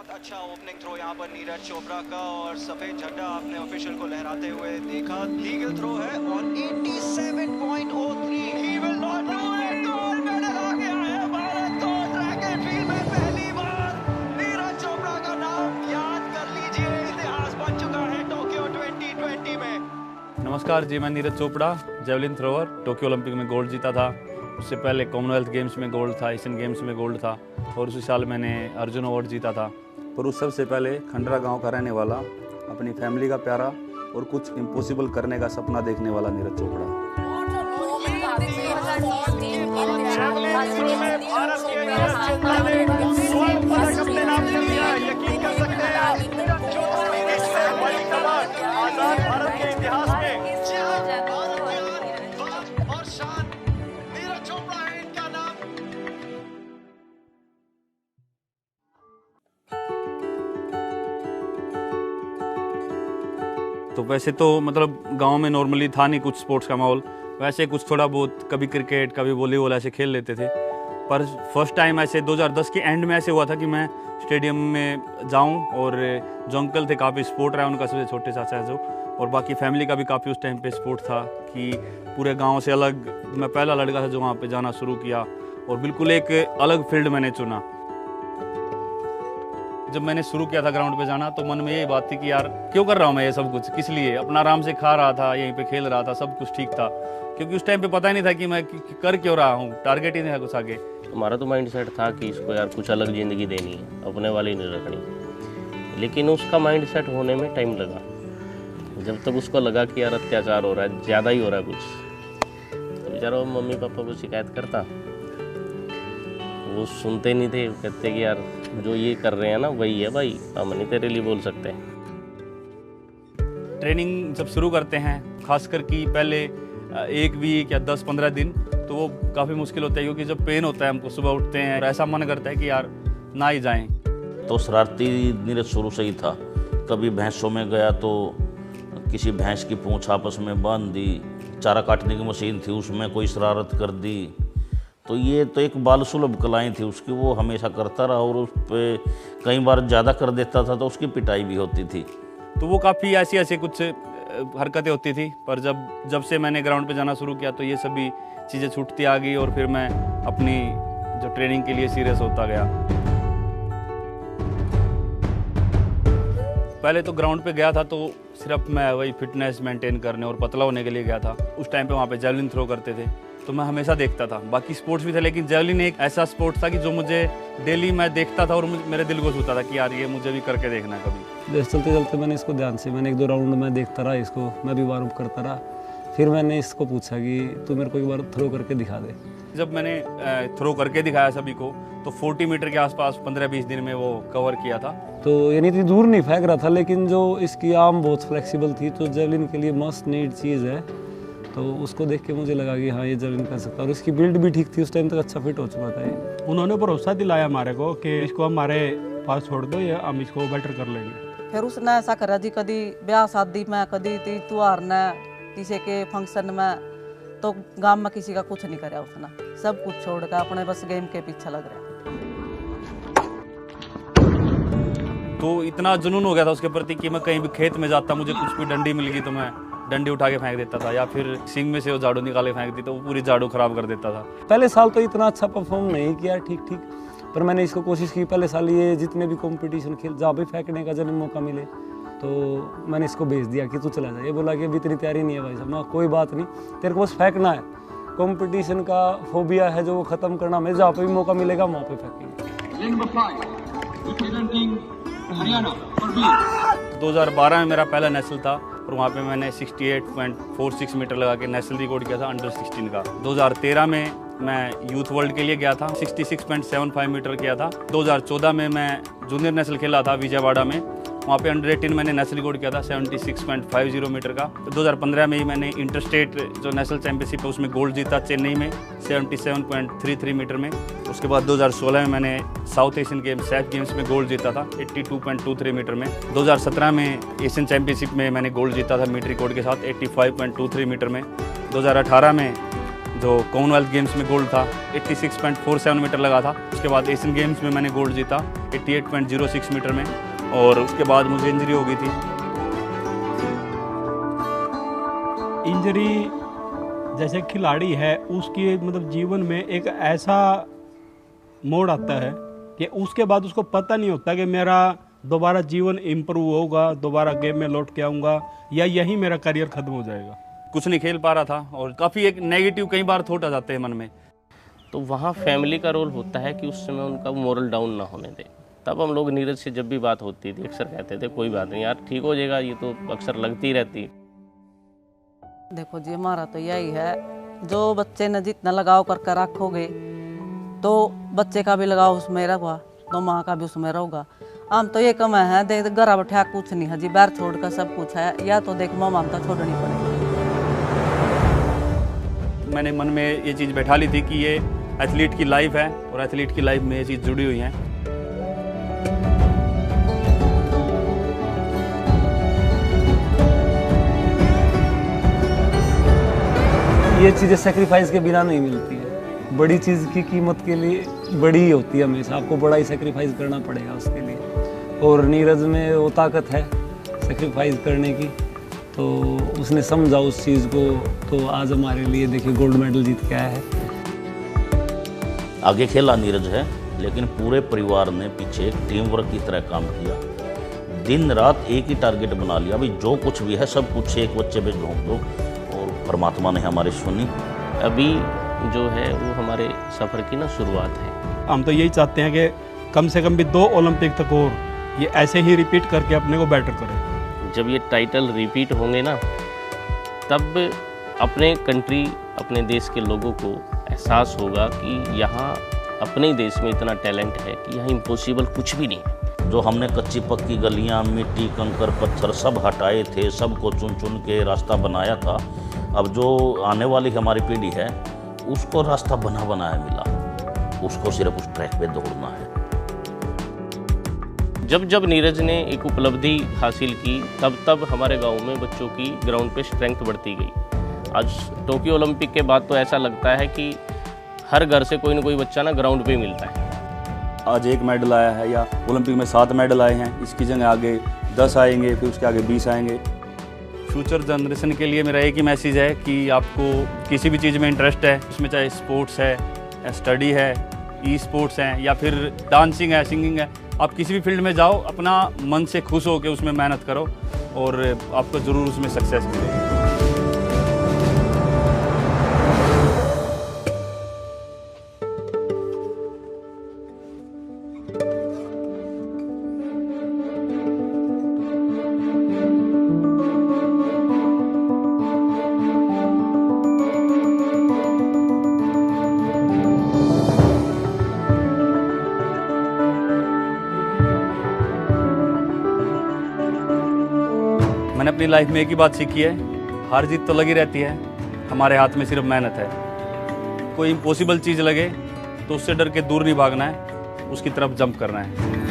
बहुत अच्छा opening throw यहाँ पर नीरज चोपड़ा का, और सफेद झंडा आपने ऑफिशियल को लहराते हुए देखा। लीगल थ्रो है और 87.03 he will not do it. Gold medal आ गया है भारत को ट्रैक एंड फील्ड में पहली बार। नीरज चोपड़ा का नाम याद कर लीजिए, इतिहास बन चुका है टोक्यो 2020 में। नमस्कार जी, मैं Neeraj Chopra, javelin thrower, Tokyo Olympic में गोल्ड जीता था। उससे पहले कॉमनवेल्थ गेम्स में गोल्ड था, एशियन गेम्स में गोल्ड था, और उसी साल मैंने अर्जुन अवार्ड जीता था। पर उस सबसे पहले खंडरा गांव का रहने वाला, अपनी फैमिली का प्यारा और कुछ इम्पॉसिबल करने का सपना देखने वाला नीरज चोपड़ा। तो वैसे तो मतलब गांव में नॉर्मली था नहीं कुछ स्पोर्ट्स का माहौल, वैसे कुछ थोड़ा बहुत कभी क्रिकेट कभी वॉलीबॉल ऐसे खेल लेते थे। पर फर्स्ट टाइम ऐसे 2010 के एंड में ऐसे हुआ था कि मैं स्टेडियम में जाऊं, और जो अंकल थे काफ़ी सपोर्ट रहा उनका, सबसे छोटे चाचा है जो, और बाकी फैमिली का भी काफ़ी उस टाइम पे सपोर्ट था कि पूरे गाँव से अलग मैं पहला लड़का था जो वहाँ पर जाना शुरू किया, और बिल्कुल एक अलग फील्ड मैंने चुना। जब मैंने शुरू किया था ग्राउंड पे जाना तो मन में यही बात थी कि यार क्यों कर रहा हूँ मैं ये सब कुछ, किस लिए? अपना आराम से खा रहा था, यहीं पे खेल रहा था, सब कुछ ठीक था, क्योंकि उस टाइम पे पता ही नहीं था कि मैं कर क्यों रहा हूँ, टारगेट ही नहीं था कुछ आगे। हमारा तो माइंड सेट था कि इसको यार कुछ अलग ज़िंदगी देनी है, अपने वाली नहीं रखनी, लेकिन उसका माइंड सेट होने में टाइम लगा। जब तक उसको लगा कि यार अत्याचार हो रहा है, ज़्यादा ही हो रहा है कुछ, तो बेचारा वो मम्मी पापा को शिकायत करता, वो सुनते नहीं थे, कहते कि यार जो ये कर रहे हैं ना वही है भाई, हम नहीं तेरे लिए बोल सकते। ट्रेनिंग जब शुरू करते हैं, खासकर कि पहले 1 वीक या 10-15 दिन, तो वो काफ़ी मुश्किल होता है, क्योंकि जब पेन होता है, हमको सुबह उठते हैं और ऐसा मन करता है कि यार ना ही जाएं। तो शरारती नीरज शुरू से ही था। कभी भैंसों में गया तो किसी भैंस की पूंछ आपस में बांध दी, चारा काटने की मशीन थी उसमें कोई शरारत कर दी, तो ये तो एक बाल सुलभ कलाएँ थी उसकी, वो हमेशा करता रहा, और उस पर कई बार ज़्यादा कर देता था तो उसकी पिटाई भी होती थी। तो वो काफ़ी ऐसी कुछ हरकतें होती थी, पर जब से मैंने ग्राउंड पे जाना शुरू किया तो ये सभी चीज़ें छूटती आ गई, और फिर मैं अपनी जो ट्रेनिंग के लिए सीरियस होता गया। पहले तो ग्राउंड पे गया था तो सिर्फ मैं वही फिटनेस मेंटेन करने और पतला होने के लिए गया था। उस टाइम पे वहाँ पे जेवलिन थ्रो करते थे तो मैं हमेशा देखता था, बाकी स्पोर्ट्स भी थे, लेकिन जेवलिन एक ऐसा स्पोर्ट्स था कि जो मुझे डेली मैं देखता था और मेरे दिल को छूता था कि यार ये मुझे भी करके देखना है कभी। जैसे चलते चलते मैंने इसको ध्यान से, मैंने 1-2 राउंड में देखता रहा इसको, मैं भी वार्म अप करता रहा। फिर मैंने इसको पूछा कि तू मेरे को एक बार थ्रो करके दिखा दे। जब मैंने थ्रो करके दिखाया सभी को तो 40 मीटर के आसपास 15-20 दिन में वो कवर किया था। तो यानी इतनी दूर नहीं फेंक रहा था, लेकिन जो इसकी आर्म बहुत फ्लेक्सिबल थी, तो जेवलिन के लिए मस्ट नीड चीज़ है, तो उसको देख के मुझे लगा कि हाँ ये जेवलिन कर सकता है, और इसकी बिल्ड भी ठीक थी, उस टाइम तक अच्छा फिट हो चुका था ये। उन्होंने भरोसा दिलाया हमारे को कि इसको हमारे पास छोड़ दो, या हम इसको बेटर कर लेंगे। फिर उसने ऐसा करा जी, कभी ब्याह शादी में, कभी त्योहार में, किसी के फंक्शन में, तो गांव में किसी का कुछ नहीं कराया उसने, सब कुछ छोड़ कर अपने बस गेम के पीछे लग रहा। तो इतना जुनून हो गया था उसके प्रति कि मैं कहीं भी खेत में जाता, मुझे कुछ भी डंडी मिल गई तो मैं डंडी उठा के फेंक देता था, या फिर सिंग में से वो झाड़ू निकाले फेंक दी तो वो पूरी झाड़ू खराब कर देता था। पहले साल तो इतना अच्छा परफॉर्म नहीं किया, ठीक ठीक, पर मैंने इसको कोशिश की। पहले साल ये जितने भी कंपटीशन खेल, जहाँ भी फेंकने का जब मौका मिले तो मैंने इसको भेज दिया कि तू चला जा। ये बोला कि अभी इतनी तैयारी नहीं है भाई साहब। मैं कोई बात नहीं, तेरे को बस फेंकना है, कंपटीशन का फोबिया है जो वो ख़त्म करना, मैं जहाँ पे भी मौका मिलेगा वहाँ पे फेंकेंगे। 2012 में मेरा पहला नेशनल था, और वहाँ पे मैंने 68.46 मीटर लगा के नेशनल रिकॉर्ड किया था अंडर 16 का। 2013 में मैं यूथ वर्ल्ड के लिए गया था, 66.75 मीटर किया था। 2014 में मैं जूनियर नेशनल खेला था विजयवाड़ा में, वहाँ पे अंडर 18 मैंने नेशनल रिकॉर्ड किया था 76.50 मीटर का। 2015 में ही मैंने इंटर स्टेट जो नेशनल चैंपियनशिप है उसमें गोल्ड जीता चेन्नई में 77.33 मीटर में। उसके बाद 2016 में मैंने south Asian games SAF games में गोल्ड जीता था 82.23 मीटर में। 2017 में एशियन चैंपियनशिप में मैंने गोल्ड जीता था मीटर रिकॉर्ड के साथ 85.23 मीटर में। 2018 में जो कॉमनवेल्थ गेम्स में गोल्ड था 86.47 मीटर लगा था। उसके बाद एशियन गेम्स में मैंने गोल्ड जीता 88.06 मीटर में, और उसके बाद मुझे इंजरी हो गई थी। इंजरी जैसे खिलाड़ी है उसकी मतलब जीवन में एक ऐसा मोड़ आता है कि उसके बाद उसको पता नहीं होता कि मेरा दोबारा जीवन इम्प्रूव होगा, दोबारा गेम में लौट के आऊँगा, या यही मेरा करियर ख़त्म हो जाएगा। कुछ नहीं खेल पा रहा था और काफ़ी एक नेगेटिव कई बार थॉट आ जाते हैं मन में। तो वहाँ फैमिली का रोल होता है कि उस समय उनका मोरल डाउन ना होने दे। तब हम लोग नीरज से जब भी बात होती थी अक्सर कहते थे कोई बात नहीं यार, ठीक हो जाएगा, ये तो अक्सर लगती रहती है। देखो जी, हमारा तो यही है, जो बच्चे ने जितना लगाव करके रखोगे तो बच्चे का भी लगाव उसमें रहेगा, तो माँ का भी उसमें रहेगा। हम तो ये कम है, देख घर बैठा कुछ नहीं है जी, बाहर छोड़ कर सब कुछ है, या तो देख माँ तो छोड़नी पड़ेगी। मैंने मन में ये चीज़ बैठा ली थी कि ये एथलीट की लाइफ है और एथलीट की लाइफ में ये चीज़ जुड़ी हुई है। ये चीज़ें सेक्रीफाइस के बिना नहीं मिलती है। बड़ी चीज़ की कीमत के लिए बड़ी ही होती है, हमेशा आपको बड़ा ही सेक्रीफाइस करना पड़ेगा उसके लिए। और नीरज में वो ताकत है सेक्रीफाइस करने की, तो उसने समझा उस चीज़ को, तो आज हमारे लिए देखिए गोल्ड मेडल जीत के आया है। आगे खेला नीरज है, लेकिन पूरे परिवार ने पीछे एक टीम वर्क की तरह काम किया। दिन रात एक ही टारगेट बना लिया, अभी जो कुछ भी है सब कुछ एक बच्चे पे झोंक दो, और परमात्मा ने हमारी सुनी। अभी जो है वो हमारे सफ़र की ना शुरुआत है। हम तो यही चाहते हैं कि कम से कम भी 2 ओलंपिक तक और ये ऐसे ही रिपीट करके अपने को बेटर करें। जब ये टाइटल रिपीट होंगे ना, तब अपने कंट्री, अपने देश के लोगों को एहसास होगा कि यहाँ अपने ही देश में इतना टैलेंट है कि यहाँ इम्पॉसिबल कुछ भी नहीं है। जो हमने कच्ची पक्की गलियां, मिट्टी, कंकर, पत्थर सब हटाए थे, सबको चुन चुन के रास्ता बनाया था, अब जो आने वाली हमारी पीढ़ी है उसको रास्ता बना बनाया मिला, उसको सिर्फ उस ट्रैक पे दौड़ना है। जब जब नीरज ने एक उपलब्धि हासिल की, तब तब हमारे गांव में बच्चों की ग्राउंड पे स्ट्रेंथ बढ़ती गई। आज टोक्यो ओलंपिक के बाद तो ऐसा लगता है कि हर घर से कोई ना कोई बच्चा ना ग्राउंड पे मिलता है। आज 1 मेडल आया है, या ओलंपिक में 7 मेडल आए हैं, इसकी जगह आगे 10 आएंगे, फिर उसके आगे 20 आएंगे। फ्यूचर जनरेशन के लिए मेरा एक ही मैसेज है कि आपको किसी भी चीज़ में इंटरेस्ट है, उसमें चाहे स्पोर्ट्स है, स्टडी है, ई स्पोर्ट्स हैं, या फिर डांसिंग है, सिंगिंग है, आप किसी भी फील्ड में जाओ, अपना मन से खुश हो के उसमें मेहनत करो और आपको ज़रूर उसमें सक्सेस मिलेगी। मैंने अपनी लाइफ में एक ही बात सीखी है, हार जीत तो लगी रहती है, हमारे हाथ में सिर्फ मेहनत है। कोई इम्पॉसिबल चीज़ लगे तो उससे डर के दूर नहीं भागना है, उसकी तरफ जंप करना है।